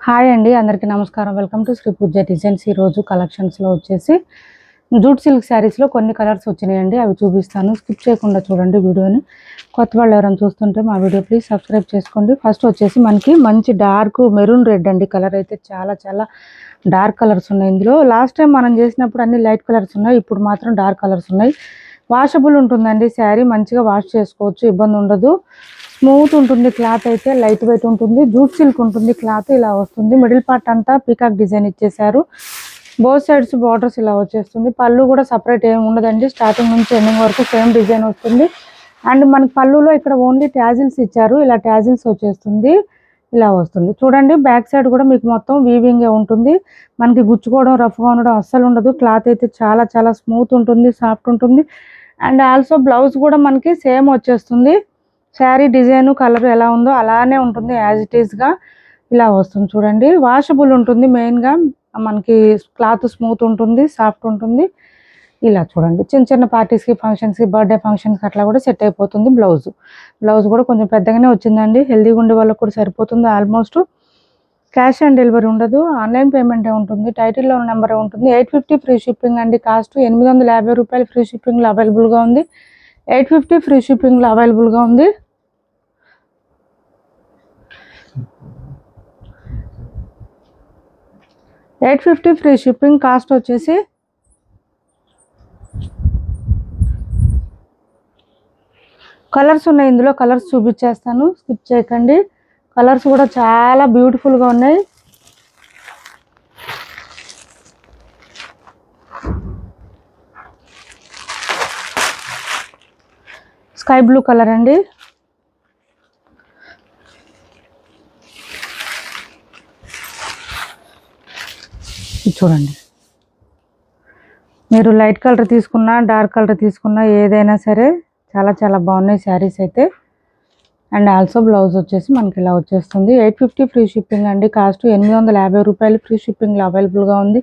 Hi అండి, అందరికీ నమస్కారం. Welcome to Sri Pooja designs. ఈరోజు కలెక్షన్స్లో వచ్చేసి జూట్ సిల్క్ శారీస్లో కొన్ని కలర్స్ వచ్చినాయండి, అవి చూపిస్తాను. స్కిప్ చేయకుండా చూడండి వీడియోని. కొత్త వాళ్ళు ఎవరైనా చూస్తుంటే మా వీడియో ప్లీజ్ సబ్స్క్రైబ్ చేసుకోండి. ఫస్ట్ వచ్చేసి మనకి మంచి డార్క్ మెరూన్ రెడ్ అండి. కలర్ అయితే చాలా చాలా డార్క్ కలర్స్ ఉన్నాయి ఇందులో. లాస్ట్ టైం మనం చేసినప్పుడు అన్ని లైట్ కలర్స్ ఉన్నాయి, ఇప్పుడు మాత్రం డార్క్ కలర్స్ ఉన్నాయి. వాషబుల్ ఉంటుందండి శారీ, మంచిగా వాష్ చేసుకోవచ్చు, ఇబ్బంది ఉండదు. స్మూత్ ఉంటుంది క్లాత్, అయితే లైట్ వెయిట్ ఉంటుంది. జూట్ సిల్క్ ఉంటుంది క్లాత్, ఇలా వస్తుంది. మిడిల్ పార్ట్ అంతా పీకాక్ డిజైన్ ఇచ్చేసారు. బోత్ సైడ్స్ బార్డర్స్ ఇలా వచ్చేస్తుంది. పళ్ళు కూడా సపరేట్ ఏమి ఉండదండి, స్టార్టింగ్ నుంచి ఎండింగ్ వరకు సేమ్ డిజైన్ వస్తుంది. అండ్ మనకి పళ్ళులో ఇక్కడ ఓన్లీ ట్యాజిల్స్ ఇచ్చారు, ఇలా ట్యాజిల్స్ వచ్చేస్తుంది, ఇలా వస్తుంది. చూడండి బ్యాక్ సైడ్ కూడా మీకు మొత్తం వీవింగే ఉంటుంది. మనకి గుచ్చుకోవడం రఫ్గా ఉండడం అస్సలు ఉండదు. క్లాత్ అయితే చాలా చాలా స్మూత్ ఉంటుంది, సాఫ్ట్ ఉంటుంది. అండ్ ఆల్సో బ్లౌజ్ కూడా మనకి సేమ్ వచ్చేస్తుంది. శారీ డిజైన్ కలర్ ఎలా ఉందో అలానే ఉంటుంది, యాజ్ ఇట్ ఈస్గా ఇలా వస్తుంది. చూడండి వాషబుల్ ఉంటుంది, మెయిన్గా మనకి క్లాత్ స్మూత్ ఉంటుంది, సాఫ్ట్ ఉంటుంది. ఇలా చూడండి చిన్న చిన్న పార్టీస్కి, ఫంక్షన్స్కి, బర్త్డే ఫంక్షన్స్కి అట్లా కూడా సెట్ అయిపోతుంది. బ్లౌజ్ కూడా కొంచెం పెద్దగానే వచ్చిందండి, హెల్దీగా ఉండే వాళ్ళకి కూడా సరిపోతుంది. ఆల్మోస్ట్ క్యాష్ ఆన్ డెలివరీ ఉండదు, ఆన్లైన్ పేమెంటే ఉంటుంది. టైటిల్లో నెంబర్ ఉంటుంది. 850 ఫ్రీ షిప్పింగ్ అండి. కాస్ట్ 850 రూపాయలు ఫ్రీ షిప్పింగ్లో అవైలబుల్గా ఉంది. 850 ఫ్రీ షిప్పింగ్లో అవైలబుల్గా ఉంది. $850 ఫ్రీ షిప్పింగ్. కాస్ట్ వచ్చేసి కలర్స్ ఉన్నాయి ఇందులో, కలర్స్ చూపించేస్తాను, స్కిప్ చేయకండి. కలర్స్ కూడా చాలా బ్యూటిఫుల్గా ఉన్నాయి. స్కై బ్లూ కలర్ అండి, చూడండి. మీరు లైట్ కలర్ తీసుకున్నా, డార్క్ కలర్ తీసుకున్నా, ఏదైనా సరే చాలా చాలా బాగున్నాయి శారీస్ అయితే. అండ్ ఆల్సో బ్లౌజ్ వచ్చేసి మనకి ఇలా వచ్చేస్తుంది. 850 ఫ్రీ షిప్పింగ్ అండి. కాస్ట్ 850 రూపాయలు ఫ్రీ షిప్పింగ్లో అవైలబుల్గా ఉంది.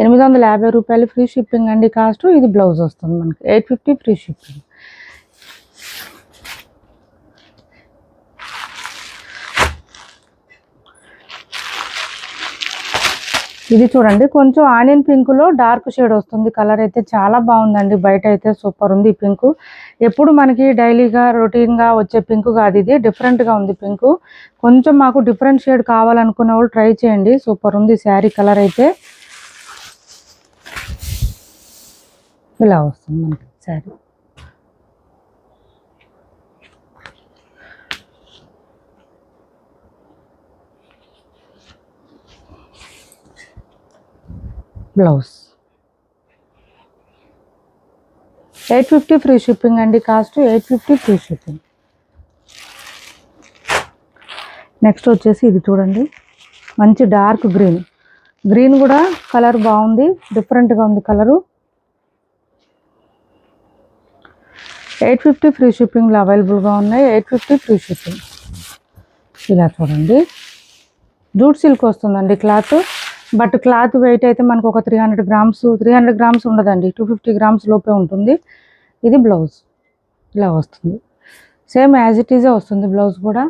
850 రూపాయలు ఫ్రీ షిప్పింగ్ అండి కాస్ట్. ఇది బ్లౌజ్ వస్తుంది మనకి. 850 ఫ్రీ షిప్పింగ్. ఇది చూడండి కొంచెం ఆనియన్ పింక్లో డార్క్ షేడ్ వస్తుంది. కలర్ అయితే చాలా బాగుందండి, బయట అయితే సూపర్ ఉంది. ఈ పింక్ ఎప్పుడు మనకి డైలీగా రొటీన్గా వచ్చే పింక్ కాదు, ఇది డిఫరెంట్గా ఉంది పింక్. కొంచెం మాకు డిఫరెంట్ షేడ్ కావాలనుకునే వాళ్ళు ట్రై చేయండి, సూపర్ ఉంది శారీ. కలర్ అయితే ఇలా వస్తుంది మనకి శారీ. బ్లౌజ్ 850 ఫ్రీ షిప్పింగ్ అండి. Cost 850 free shipping. నెక్స్ట్ వచ్చేసి ఇది చూడండి, మంచి డార్క్ గ్రీన్ కూడా కలర్ బాగుంది, డిఫరెంట్గా ఉంది కలరు. 850 ఫ్రీ షిప్పింగ్లో అవైలబుల్గా ఉన్నాయి. 850 ఫ్రీ షిప్పింగ్. ఇలా చూడండి జూట్ సిల్క్ వస్తుందండి క్లాత్, బట్ క్లాత్ వెయిట్ అయితే మనకు ఒక 300 గ్రామ్స్ ఉండదండి, 250 గ్రామ్స్ లోపే ఉంటుంది. ఇది బ్లౌజ్ ఇలా వస్తుంది, సేమ్ యాజ్ ఇట్ ఈజే వస్తుంది బ్లౌజ్ కూడా.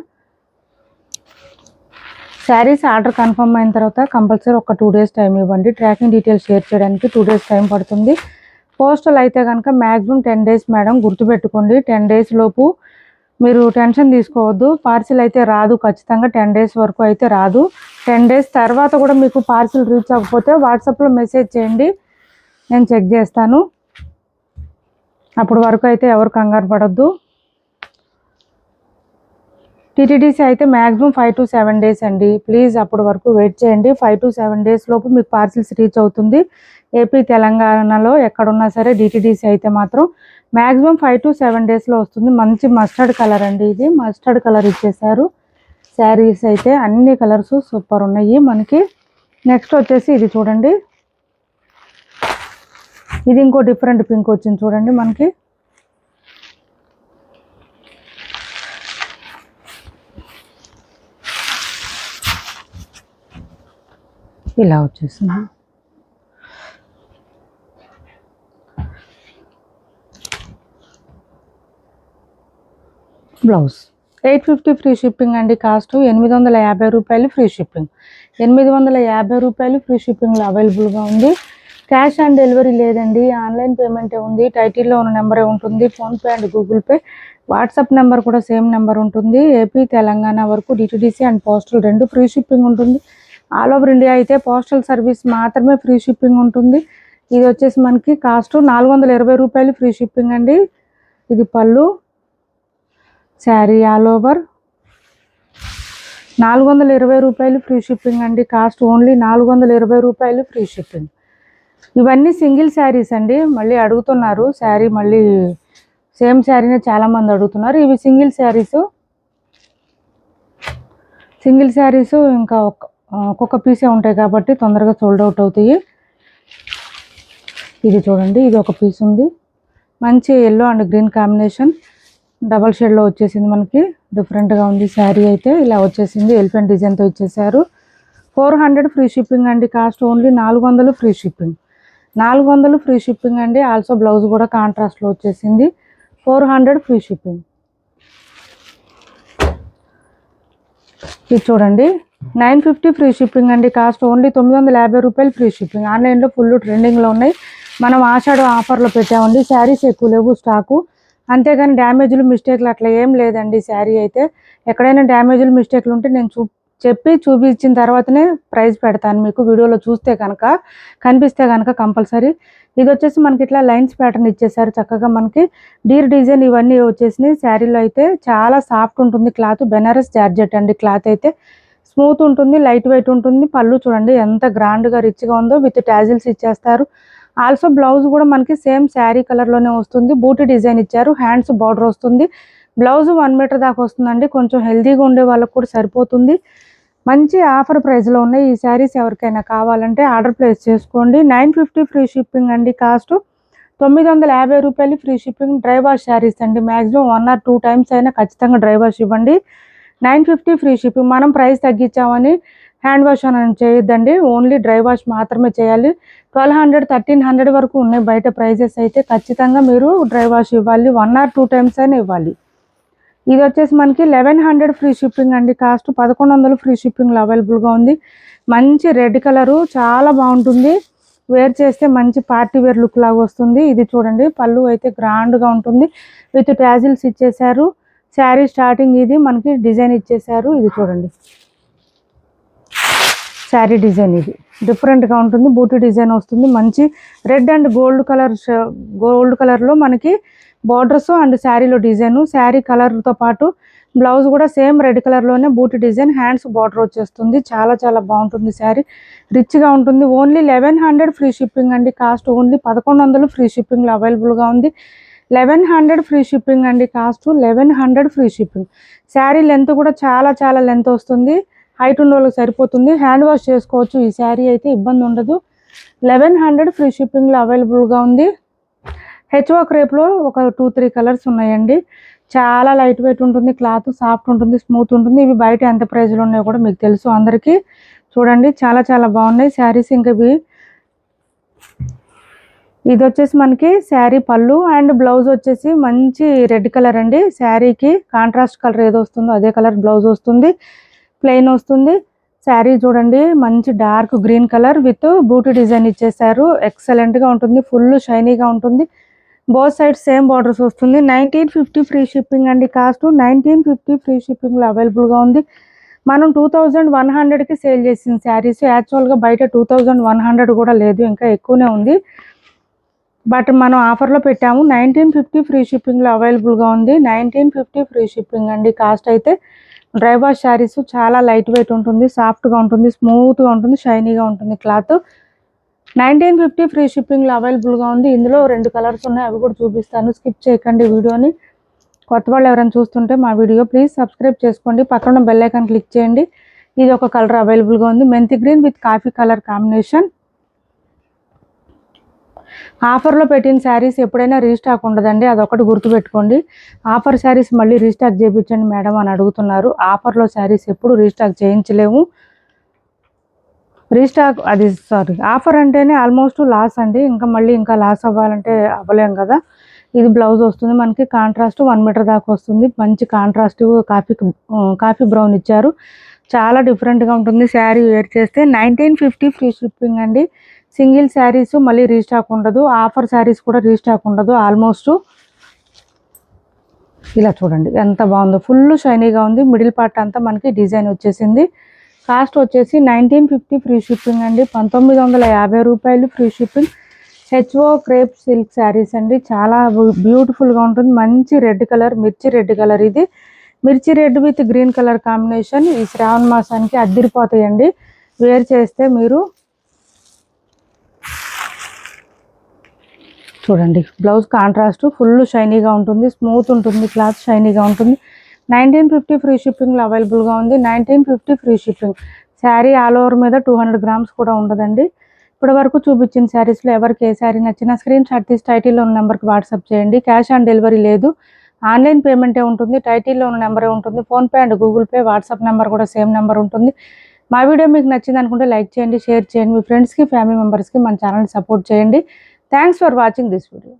శారీస్ ఆర్డర్ కన్ఫర్మ్ అయిన తర్వాత కంపల్సరీ ఒక 2 డేస్ టైం ఇవ్వండి. ట్రాకింగ్ డీటెయిల్స్ షేర్ చేయడానికి 2 డేస్ టైం పడుతుంది. పోస్టల్ అయితే కనుక మ్యాక్సిమం 10 డేస్ మేడం, గుర్తుపెట్టుకోండి. 10 డేస్ లోపు మీరు టెన్షన్ తీసుకోవద్దు. పార్సిల్ అయితే రాదు, ఖచ్చితంగా 10 డేస్ వరకు అయితే రాదు. 10 డేస్ తర్వాత కూడా మీకు పార్సిల్ రీచ్ అవ్వకపోతే వాట్సాప్లో మెసేజ్ చేయండి, నేను చెక్ చేస్తాను. అప్పటి వరకు అయితే ఎవరు కంగారు పడద్దు. టీటీడీసీ అయితే మ్యాక్సిమం 5 to 7 డేస్ అండి, ప్లీజ్ అప్పటి వరకు వెయిట్ చేయండి. 5 to 7 డేస్ లోపు మీకు పార్సిల్స్ రీచ్ అవుతుంది. ఏపీ తెలంగాణలో ఎక్కడున్నా సరే డిటీడీసీ అయితే మాత్రం మ్యాక్సిమం 5 to 7 డేస్లో వస్తుంది. మంచి మస్టర్డ్ కలర్ అండి, ఇది మస్టర్డ్ కలర్ ఇచ్చేసారు. శారీస్ అయితే అన్ని కలర్స్ సూపర్ ఉన్నాయి మనకి. నెక్స్ట్ వచ్చేసి ఇది చూడండి, ఇది ఇంకో డిఫరెంట్ పింక్ వచ్చింది చూడండి మనకి. ఇలా వచ్చేసింది. బ్లౌజ్ 850 ఫ్రీ షిప్పింగ్ అండి. కాస్ట్ 850 రూపాయలు ఫ్రీ షిప్పింగ్. 850 రూపాయలు ఫ్రీ షిప్పింగ్లో అవైలబుల్గా ఉంది. క్యాష్ ఆన్ డెలివరీ లేదండి, ఆన్లైన్ పేమెంటే ఉంది. టైటిల్లో ఉన్న నెంబరే ఉంటుంది, PhonePe and Google pay. WhatsApp number కూడా సేమ్ నెంబర్ ఉంటుంది. ఏపీ తెలంగాణ వరకు DTDC and postal 2 free shipping ఉంటుంది. ఆల్ ఓవర్ ఇండియా అయితే పోస్టల్ సర్వీస్ మాత్రమే ఫ్రీ షిప్పింగ్ ఉంటుంది. ఇది వచ్చేసి మనకి కాస్ట్ 420 రూపాయలు ఫ్రీ షిప్పింగ్ అండి. ఇది పళ్ళు, శారీ ఆల్ ఓవర్ 420 రూపాయలు ఫ్రీ షిప్పింగ్ అండి. కాస్ట్ ఓన్లీ 420 రూపాయలు ఫ్రీ షిప్పింగ్. ఇవన్నీ సింగిల్ శారీస్ అండి. మళ్ళీ అడుగుతున్నారు శారీ, మళ్ళీ సేమ్ శారీనే చాలామంది అడుగుతున్నారు. ఇవి సింగిల్ శారీస్ ఇంకా ఒక్కొక్క పీసే ఉంటాయి కాబట్టి తొందరగా సోల్డ్ అవుట్ అవుతాయి. ఇది చూడండి, ఇది ఒక పీస్ ఉంది, మంచి yellow and green combination, double షేడ్లో వచ్చేసింది. మనకి డిఫరెంట్గా ఉంది శారీ అయితే. ఇలా వచ్చేసింది, ఎలిఫెంట్ డిజైన్తో ఇచ్చేసారు. 400 ఫ్రీ షిప్పింగ్ అండి. Cost only 400 free shipping. 400 free shipping అండి. ఆల్సో బ్లౌజ్ కూడా కాంట్రాస్ట్లో వచ్చేసింది. 400 ఫ్రీ షిప్పింగ్. ఇది చూడండి, 950 ఫ్రీ షిప్పింగ్ అండి. కాస్ట్ ఓన్లీ 950 రూపాయలు ఫ్రీ షిప్పింగ్. ఆన్లైన్లో ఫుల్ ట్రెండింగ్లో ఉన్నాయి. మనం ఆషాఢ ఆఫర్లో పెట్టామండి. శారీస్ ఎక్కువ లేవు స్టాకు, అంతేగాని డ్యామేజ్లు మిస్టేక్లు అట్లా ఏం లేదండి. శారీ అయితే ఎక్కడైనా డ్యామేజ్లు మిస్టేక్లు ఉంటే నేను చూపించిన తర్వాతనే ప్రైస్ పెడతాను మీకు. వీడియోలో చూస్తే కనుక కనిపిస్తే కనుక కంపల్సరీ. ఇది వచ్చేసి మనకి ఇట్లా లైన్స్ ప్యాటర్న్ ఇచ్చేసారు చక్కగా. మనకి డీర్ డిజైన్ ఇవన్నీ వచ్చేసినాయి. శారీలో అయితే చాలా సాఫ్ట్ ఉంటుంది క్లాత్. బెనారస్ జార్జెట్ అండి. క్లాత్ అయితే స్మూత్ ఉంటుంది, లైట్ వెయిట్ ఉంటుంది. పళ్ళు చూడండి ఎంత గ్రాండ్గా రిచ్గా ఉందో, విత్ టాజిల్స్ ఇచ్చేస్తారు. ఆల్సో బ్లౌజ్ కూడా మనకి సేమ్ శారీ కలర్లోనే వస్తుంది. బూటీ డిజైన్ ఇచ్చారు, హ్యాండ్స్ బార్డర్ వస్తుంది. బ్లౌజ్ 1 మీటర్ దాకా వస్తుందండి. కొంచెం హెల్తీగా ఉండే వాళ్ళకు కూడా సరిపోతుంది. మంచి ఆఫర్ ప్రైస్లో ఉన్నాయి ఈ శారీస్. ఎవరికైనా కావాలంటే ఆర్డర్ ప్లేస్ చేసుకోండి. 950 ఫ్రీ షిప్పింగ్ అండి. కాస్ట్ 950 రూపాయలు free shipping. Dry wash saris అండి. మ్యాక్సిమం 1 or 2 టైమ్స్ అయినా ఖచ్చితంగా డ్రై వాష్ ఇవ్వండి. 950 ఫ్రీ షిప్పింగ్. మనం ప్రైస్ తగ్గించామని హ్యాండ్ వాష్ అని చేయొద్దండి, ఓన్లీ డ్రై వాష్ మాత్రమే చేయాలి. 1200, 1300 వరకు ఉన్నాయి బయట ప్రైజెస్ అయితే. ఖచ్చితంగా మీరు డ్రై వాష్ ఇవ్వాలి, 1 or 2 టైమ్స్ అయినా ఇవ్వాలి. ఇది వచ్చేసి మనకి 1100 ఫ్రీ షిప్పింగ్ అండి. కాస్ట్ 1100 ఫ్రీ షిప్పింగ్లో అవైలబుల్గా ఉంది. మంచి రెడ్ కలరు, చాలా బాగుంటుంది. వేర్ చేస్తే మంచి పార్టీ వేర్ లుక్ లాగా వస్తుంది. ఇది చూడండి, పళ్ళు అయితే గ్రాండ్గా ఉంటుంది, విత్ టాజిల్స్ ఇచ్చేసారు. శారీ స్టార్టింగ్ ఇది మనకి డిజైన్ ఇచ్చేసారు. ఇది చూడండి, శారీ డిజైన్ ఇది డిఫరెంట్గా ఉంటుంది. బూటీ డిజైన్ వస్తుంది. మంచి రెడ్ అండ్ గోల్డ్ కలర్లో మనకి బార్డర్స్ అండ్ శారీలో డిజైను. శారీ కలర్తో పాటు బ్లౌజ్ కూడా సేమ్ రెడ్ కలర్లోనే బూటీ డిజైన్, హ్యాండ్స్ బార్డర్ వచ్చేస్తుంది. చాలా చాలా బాగుంటుంది శారీ, రిచ్గా ఉంటుంది. ఓన్లీ 1100 ఫ్రీ షిప్పింగ్ అండి. కాస్ట్ ఓన్లీ 1100 ఫ్రీ షిప్పింగ్లో అవైలబుల్గా ఉంది. 1100 ఫ్రీ షిప్పింగ్ అండి. Cost 1100 free shipping. Sari length కూడా చాలా చాలా లెంత్ వస్తుంది. హైట్ ఉన్న వాళ్ళకి సరిపోతుంది. హ్యాండ్ వాష్ చేసుకోవచ్చు ఈ శారీ అయితే, ఇబ్బంది ఉండదు. 1100 ఫ్రీ షిప్పింగ్లో అవైలబుల్గా ఉంది. హెచ్వర్క్ రేపులో ఒక 2-3 కలర్స్ ఉన్నాయండి. చాలా లైట్ వెయిట్ ఉంటుంది, క్లాత్ సాఫ్ట్ ఉంటుంది, స్మూత్ ఉంటుంది. ఇవి బయట ఎంత ప్రైస్లో ఉన్నాయో కూడా మీకు తెలుసు అందరికీ. చూడండి, చాలా చాలా బాగున్నాయి శారీస్. ఇంకా ఇది వచ్చేసి మనకి శారీ పళ్ళు అండ్ బ్లౌజ్ వచ్చేసి మంచి రెడ్ కలర్ అండి. శారీకి కాంట్రాస్ట్ కలర్ ఏదో వస్తుందో అదే కలర్ బ్లౌజ్ వస్తుంది, ప్లెయిన్ వస్తుంది. శారీ చూడండి, మంచి dark green colour with booti design ఇచ్చేసారు. ఎక్సలెంట్గా ఉంటుంది, ఫుల్ షైనీగా ఉంటుంది. బోత్ సైడ్స్ సేమ్ బార్డర్స్ వస్తుంది. 1950 ఫ్రీ షిప్పింగ్ అండి. కాస్ట్ 1950 ఫ్రీ షిప్పింగ్లో అవైలబుల్గా ఉంది. మనం 2100కి సేల్ చేసిన శారీస్. యాక్చువల్గా బయట 2100 కూడా లేదు, ఇంకా ఎక్కువనే ఉంది. బట్ మనం ఆఫర్లో పెట్టాము. 1950 ఫ్రీ షిప్పింగ్లో అవైలబుల్గా ఉంది. 1950 ఫ్రీ షిప్పింగ్ అండి. కాస్ట్ అయితే డ్రై వాష్ శారీస్ చాలా లైట్ వెయిట్ ఉంటుంది, సాఫ్ట్గా ఉంటుంది, స్మూత్గా ఉంటుంది, షైనీగా ఉంటుంది క్లాత్. 1950 ఫ్రీ షిప్పింగ్లో అవైలబుల్గా ఉంది. ఇందులో 2 కలర్స్ ఉన్నాయి, అవి కూడా చూపిస్తాను. స్కిప్ చేయకండి వీడియోని. కొత్త వాళ్ళు ఎవరైనా చూస్తుంటే మా వీడియో ప్లీజ్ సబ్స్క్రైబ్ చేసుకోండి, పక్కన బెల్ ఐకాన్ క్లిక్ చేయండి. ఇది ఒక కలర్ అవైలబుల్గా ఉంది, మెంతి green with coffee colour combination. ఆఫర్లో పెట్టిన శారీస్ ఎప్పుడైనా రీస్టాక్ ఉండదండి, అదొకటి గుర్తుపెట్టుకోండి. ఆఫర్ శారీస్ మళ్ళీ రీస్టాక్ చేయించండి మేడం అని అడుగుతున్నారు. ఆఫర్లో శారీస్ ఎప్పుడు రీస్టాక్ చేయించలేము. ఆఫర్ అంటేనే ఆల్మోస్ట్ లాస్ అండి. ఇంకా లాస్ అవ్వాలంటే అవ్వలేం కదా. ఇది బ్లౌజ్ వస్తుంది మనకి. కాంట్రాస్ట్ 1 మీటర్ దాకా వస్తుంది. మంచి కాంట్రాస్ట్ కాఫీ బ్రౌన్ ఇచ్చారు. చాలా డిఫరెంట్గా ఉంటుంది శారీ వేర్ చేస్తే. 1950 ఫ్రీ షిప్పింగ్ అండి. సింగిల్ శారీస్ మళ్ళీ రీస్టాక్ ఉండదు. ఆఫర్ శారీస్ కూడా రీస్టాక్ ఉండదు. ఆల్మోస్ట్ ఇలా చూడండి ఎంత బాగుందో. ఫుల్ షైనీగా ఉంది. మిడిల్ పార్ట్ అంతా మనకి డిజైన్ వచ్చేసింది. కాస్ట్ వచ్చేసి 1950 ఫ్రీ షిప్పింగ్ అండి. 1950 రూపాయలు free shipping. HO crepe silk saris అండి. చాలా బ్యూటిఫుల్గా ఉంటుంది. మంచి రెడ్ కలర్, మిర్చి రెడ్ కలర్. ఇది మిర్చి red with green colour combination. ఈ శ్రావణ మాసానికి అద్దిరిపోతాయండి వేర్ చేస్తే. మీరు చూడండి బ్లౌజ్ కాంట్రాస్ట్ ఫుల్ షైనీగా ఉంటుంది. స్మూత్ ఉంటుంది. క్లాత్ షైనీగా ఉంటుంది. 1950 ఫ్రీ షిప్పింగ్లో అవైలబుల్గా ఉంది. 1950 free shipping. Sari all over మీద 200 గ్రామ్స్ కూడా ఉండదండి. ఇప్పటి వరకు చూపించిన శారీస్లో ఎవరికి ఏ శారీ నచ్చినా స్క్రీన్ షాట్ తీసి టైటిల్లో ఉన్న నెంబర్కి వాట్సాప్ చేయండి. క్యాష్ ఆన్ డెలివరీ లేదు. ఆన్లైన్ పేమెంటే ఉంటుంది. టైటిల్లో ఉన్న నెంబరే ఉంటుంది. PhonePe and Google pay, WhatsApp number కూడా సేమ్ నెంబర్ ఉంటుంది. మా వీడియో మీకు నచ్చింది అనుకుంటే లైక్ చేయండి, షేర్ చేయండి. మీ ఫ్రెండ్స్కి, ఫ్యామిలీ మెంబర్స్కి మన ఛానల్ని సపోర్ట్ చేయండి. Thanks for watching this video.